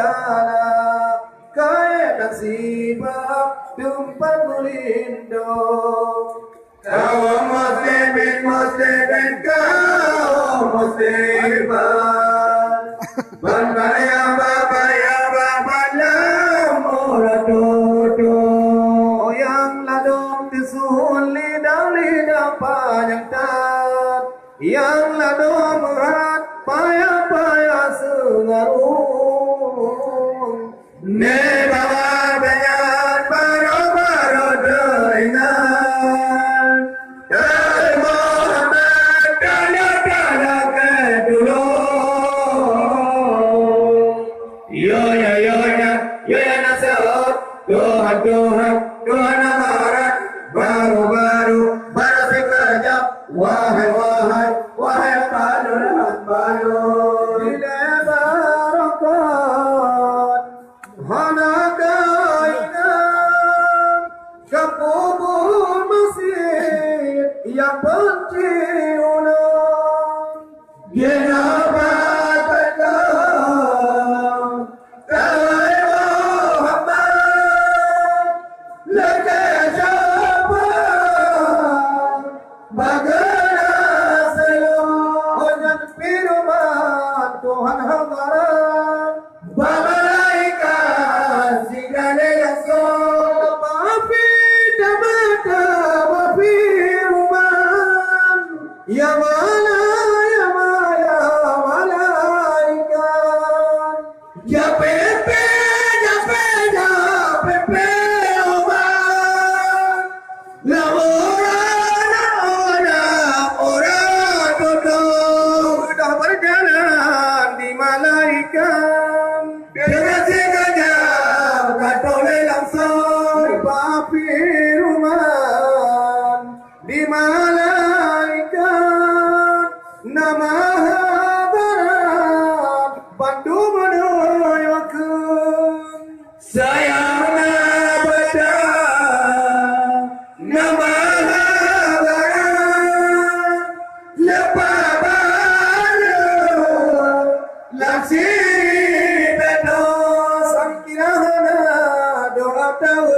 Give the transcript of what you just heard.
pahala kaya nasibah tempat mulindo kaum muslimin kaum muslimat banbaya babaya babalam muratoto yang ladong tisul lidah panjang tat yang ladong merat payah sengarung ne bawa banyak baru dengan dari Muhammad kala kedulu yo ya nasihat Tuhan amarat baru sekejap wahai balun bila barakat hana kainan kapubur masjid yang penciunan genabat Allah Tawai Muhammad laka siapa bagana salam hujan firman Tuhan hamaran malaikat segala yang mafi damata mafi ruman ya malaikat ya pepe oman la orang duduk dah berjalan di malaikat dengan sekejap katoleh langsung papi ruman di malaikat nama hadarat bandu menuyakan sayang baca nama hadarat lepas baru laksir bedo sangkirana doa tahu